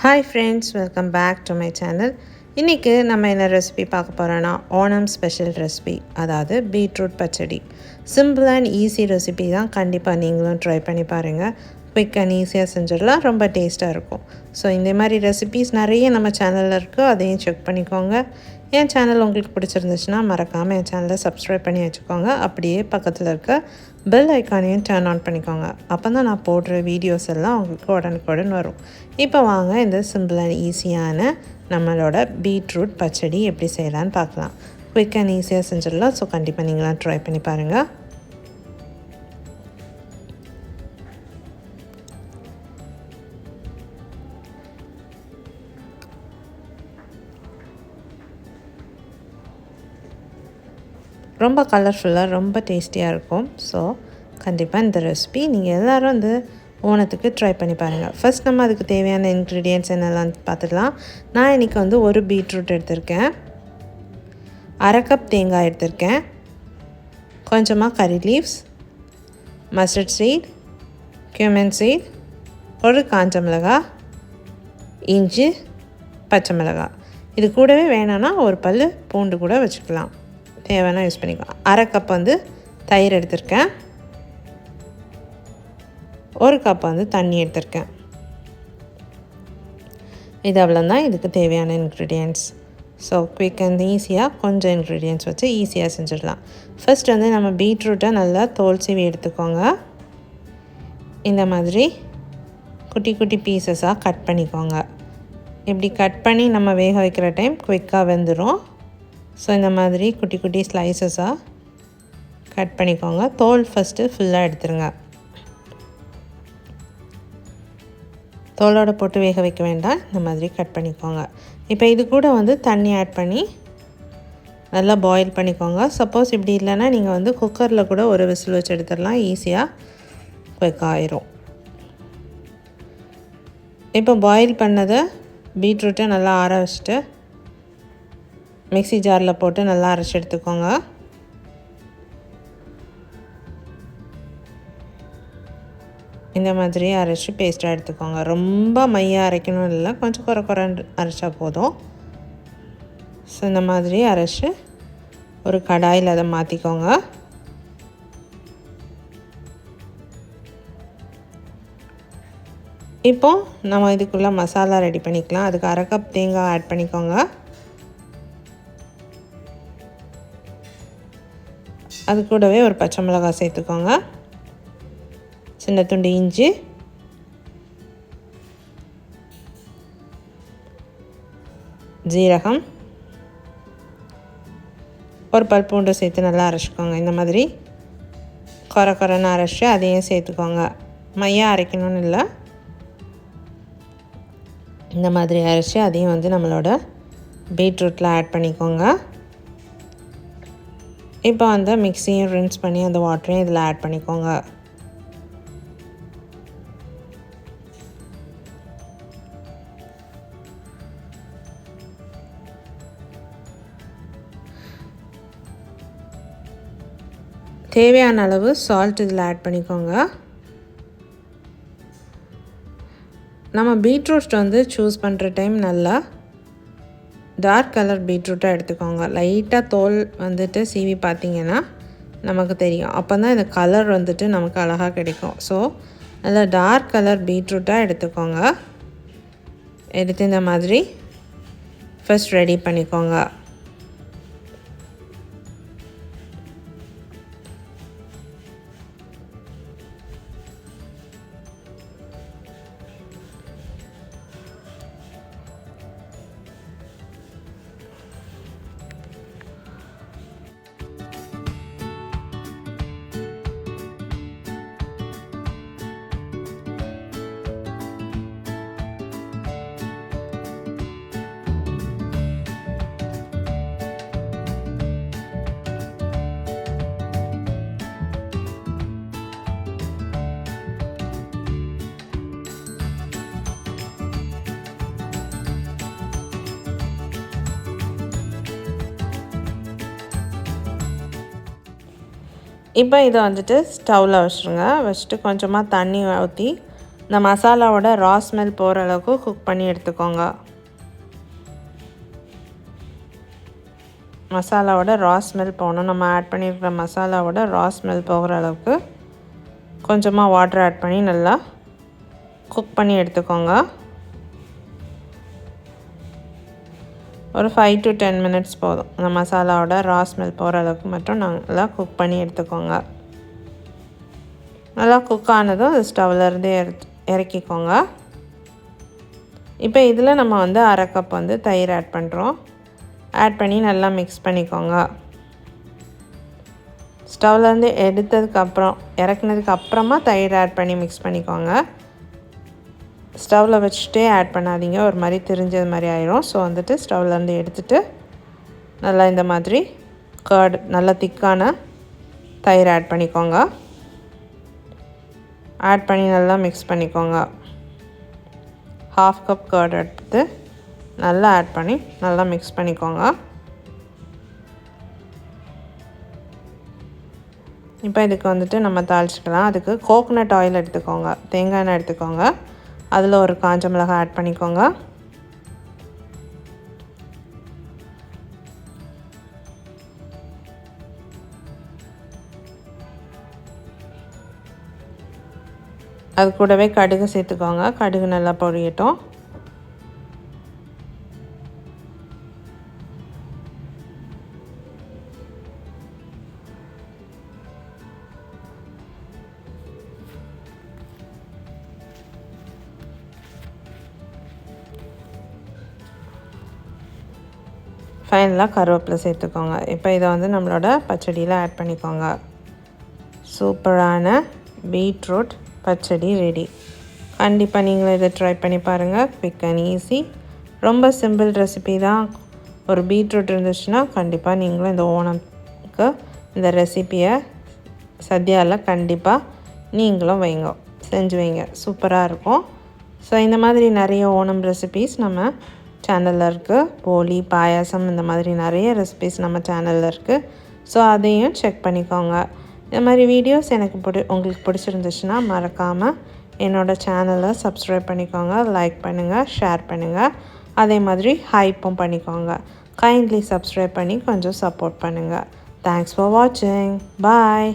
Hi friends, welcome back to my channel. இன்றைக்கி நம்ம என்ன ரெசிபி பார்க்க போகிறோன்னா ஓணம் ஸ்பெஷல் ரெசிபி, அதாவது பீட்ரூட் பச்சடி. சிம்பிள் அண்ட் ஈஸி ரெசிபி தான். கண்டிப்பாக நீங்களும் ட்ரை பண்ணி பாருங்கள். குயிக் அண்ட் ஈஸியாக செஞ்சிடலாம், ரொம்ப டேஸ்ட்டாக இருக்கும். ஸோ இந்த மாதிரி ரெசிபீஸ் நிறைய நம்ம சேனலில் இருக்குது, அதையும் செக் பண்ணிக்கோங்க. என் சேனல் உங்களுக்கு பிடிச்சிருந்துச்சுன்னா மறக்காமல் என் சேனலை சப்ஸ்கிரைப் பண்ணி வச்சுக்கோங்க. அப்படியே பக்கத்தில் இருக்க பெல் ஐக்கானையும் டர்ன் ஆன் பண்ணிக்கோங்க. அப்போ தான் நான் போடுற வீடியோஸ் எல்லாம் உங்களுக்கு உடனுக்குடன் வரும். இப்போ வாங்க இந்த சிம்பிள் அண்ட் ஈஸியான நம்மளோட பீட்ரூட் பச்சடி எப்படி செய்யலான்னு பார்க்கலாம். குயிக் அண்ட் ஈஸியாக செஞ்சிடலாம். ஸோ கண்டிப்பாக நீங்களாம் ட்ரை பண்ணி பாருங்கள். ரொம்ப கலர்ஃபுல்லாக ரொம்ப டேஸ்டியாக இருக்கும். ஸோ கண்டிப்பாக இந்த ரெசிபி நீங்கள் எல்லோரும் வந்து ஓணத்துக்கு ட்ரை பண்ணி பாருங்கள். ஃபர்ஸ்ட் நம்ம அதுக்கு தேவையான இன்க்ரீடியன்ட்ஸ் என்னெல்லாம் பார்த்துக்கலாம். நான் இன்றைக்கி வந்து ஒரு பீட்ரூட் எடுத்திருக்கேன், அரை கப் தேங்காய் எடுத்திருக்கேன், கொஞ்சமாக curry leaves, mustard seed, cumin seed, ஒரு காஞ்ச மிளகாய், இஞ்சி, பச்சை மிளகாய். இது கூடவே வேணும்னா ஒரு பல் பூண்டு கூட வச்சுக்கலாம், தேவைன்னா யூஸ் பண்ணிக்கலாம். அரை கப் வந்து தயிர் எடுத்திருக்கேன், ஒரு கப் வந்து தண்ணி எடுத்திருக்கேன். இது அவ்வளோதான் இதுக்கு தேவையான இன்க்ரீடியன்ட்ஸ். ஸோ குயிக் அண்ட் ஈஸியாக கொஞ்சம் இன்க்ரீடியன்ட்ஸ் வச்சு ஈஸியாக செஞ்சிடலாம். ஃபர்ஸ்ட் வந்து நம்ம பீட்ரூட்டை நல்லா தோல் சீவி எடுத்துக்கோங்க. இந்த மாதிரி குட்டி குட்டி பீசஸாக கட் பண்ணிக்கோங்க. இப்படி கட் பண்ணி நம்ம வேக வைக்கிற டைம் குயிக்காக வெந்துடும். ஸோ இந்த மாதிரி குட்டி குட்டி ஸ்லைசஸாக கட் பண்ணிக்கோங்க. தோல் ஃபஸ்ட்டு ஃபுல்லாக எடுத்துருங்க. தோலோடு போட்டு வேக வைக்க வேண்டாம், இந்த மாதிரி கட் பண்ணிக்கோங்க. இப்போ இது கூட வந்து தண்ணி ஆட் பண்ணி நல்லா பாயில் பண்ணிக்கோங்க. சப்போஸ் இப்படி இல்லைன்னா நீங்கள் வந்து குக்கரில் கூட ஒரு விசில் வச்சு எடுத்துடலாம், ஈஸியாக குயிக் ஆயிரும். இப்போ பாயில் பண்ணதை பீட்ரூட்டை நல்லா ஆற வச்சுட்டு மிக்ஸி ஜாரில் போட்டு நல்லா அரைச்சி எடுத்துக்கோங்க. இந்த மாதிரி அரைச்சி பேஸ்ட்டாக எடுத்துக்கோங்க. ரொம்ப மையாக அரைக்கணும் இல்லை, கொஞ்சம் குறைன்னு அரைச்சா போதும். ஸோ இந்த மாதிரி அரைச்சி ஒரு கடாயில் அதை மாற்றிக்கோங்க. இப்போது நம்ம இதுக்குள்ளே மசாலா ரெடி பண்ணிக்கலாம். அதுக்கு அரை கப் தேங்காய் ஆட் பண்ணிக்கோங்க. அது கூடவே ஒரு பச்சை மிளகாய் சேர்த்துக்கோங்க, சின்ன துண்டு இஞ்சி, ஜீரகம், ஒரு பல் பூண்டு சேர்த்து நல்லா அரைச்சிக்கோங்க. இந்த மாதிரி குறைன்னு அரைச்சி அதையும் சேர்த்துக்கோங்க. மையாக அரைக்கணும்னு இல்லை, இந்த மாதிரி அரைச்சி அதையும் வந்து நம்மளோட பீட்ரூட்டில் ஆட் பண்ணிக்கோங்க. இப்போ அந்த மிக்ஸியும் ரின்ஸ் பண்ணி அந்த வாட்டரையும் இதில் ஆட் பண்ணிக்கோங்க. தேவையான அளவு சால்ட் இதில் ஆட் பண்ணிக்கோங்க. நம்ம பீட்ரூட் வந்து சூஸ் பண்ணுற டைம் நல்லா டார்க் கலர் பீட்ரூட்டாக எடுத்துக்கோங்க. லைட்டாக தோல் வந்துட்டு சீவி பார்த்திங்கன்னா நமக்கு தெரியும், அப்போ தான் இந்த கலர் வந்துட்டு நமக்கு அழகாக கிடைக்கும். ஸோ நல்லா டார்க் கலர் பீட்ரூட்டாக எடுத்துக்கோங்க. எடுத்து இந்த மாதிரி ஃபஸ்ட் ரெடி பண்ணிக்கோங்க. இப்போ இதை வந்துட்டு ஸ்டவ்வில் வச்சுருங்க. வச்சுட்டு கொஞ்சமாக தண்ணி ஊற்றி இந்த மசாலாவோட ரா ஸ்மெல் போகிற அளவுக்கு குக் பண்ணி எடுத்துக்கோங்க. மசாலாவோட ரா ஸ்மெல் போகணும். நம்ம ஆட் பண்ணியிருக்கிற மசாலாவோட ரா ஸ்மெல் போகிற அளவுக்கு கொஞ்சமாக வாட்டர் ஆட் பண்ணி நல்லா குக் பண்ணி எடுத்துக்கோங்க. ஒரு 5 to 10 minutes போதும். அந்த மசாலாவோட ரா ஸ்மெல் போகிற அளவுக்கு மட்டும் நல்லா குக் பண்ணி எடுத்துக்கோங்க. நல்லா குக் ஆனதும் அது ஸ்டவ்லேருந்து இறக்கிக்கோங்க. இப்போ இதில் நம்ம வந்து 1/2 கப் வந்து தயிர் ஆட் பண்ணுறோம். ஆட் பண்ணி நல்லா மிக்ஸ் பண்ணிக்கோங்க. ஸ்டவ்லேருந்து இறக்குனதுக்கு அப்புறமா தயிர் ஆட் பண்ணி மிக்ஸ் பண்ணிக்கோங்க. ஸ்டவ்வில் வச்சுட்டே ஆட் பண்ணாதீங்க, ஒரு மாதிரி திரிஞ்சது மாதிரி ஆயிரும். ஸோ வந்துட்டு ஸ்டவ்லேருந்து எடுத்துகிட்டு நல்லா இந்த மாதிரி கர்ட் நல்லா திக்கான தயிர் ஆட் பண்ணிக்கோங்க. ஆட் பண்ணி நல்லா மிக்ஸ் பண்ணிக்கோங்க. 1/2 கப் கர்ட் எடுத்து நல்லா ஆட் பண்ணி நல்லா மிக்ஸ் பண்ணிக்கோங்க. இப்போ இதுக்கு வந்துட்டு நம்ம தாளிச்சிக்கலாம். அதுக்கு கோகோனட் ஆயில் எடுத்துக்கோங்க, தேங்காய் எண்ணெய் எடுத்துக்கோங்க. அதில் ஒரு காஞ்ச மிளகாய் ஆட் பண்ணிக்கோங்க. அது கூடவே கடுகு சேர்த்துக்கோங்க. கடுகு நல்லா பொரியட்டும். ஃபைனலாக கருவேப்பிலை சேர்த்துக்கோங்க. இப்போ இதை வந்து நம்மளோட பச்சடியில் ஆட் பண்ணிக்கோங்க. சூப்பரான பீட்ரூட் பச்சடி ரெடி. கண்டிப்பாக நீங்களும் இதை ட்ரை பண்ணி பாருங்கள். குவிக் அண்ட் ஈஸி, ரொம்ப சிம்பிள் ரெசிபி தான். ஒரு பீட்ரூட் இருந்துச்சுன்னா கண்டிப்பாக நீங்களும் இந்த ஓணம்க்கு இந்த ரெசிப்பியை சத்யாவில் கண்டிப்பாக நீங்களும் செஞ்சு வைங்க. சூப்பராக இருக்கும். ஸோ இந்த மாதிரி நிறைய ஓணம் ரெசிபீஸ் நம்ம சேனலில் இருக்குது. போலி, பாயாசம், இந்த மாதிரி நிறைய ரெசிபீஸ் நம்ம சேனலில் இருக்குது. ஸோ அதையும் செக் பண்ணிக்கோங்க. இந்த மாதிரி வீடியோஸ் உங்களுக்கு பிடிச்சிருந்துச்சுன்னா மறக்காமல் என்னோடய சேனலை சப்ஸ்கிரைப் பண்ணிக்கோங்க, லைக் பண்ணுங்கள், ஷேர் பண்ணுங்கள். அதே மாதிரி ஹைப்பும் பண்ணிக்கோங்க. கைண்ட்லி சப்ஸ்கிரைப் பண்ணி கொஞ்சம் சப்போர்ட் பண்ணுங்கள். தேங்க்ஸ் ஃபார் வாட்சிங். பாய்.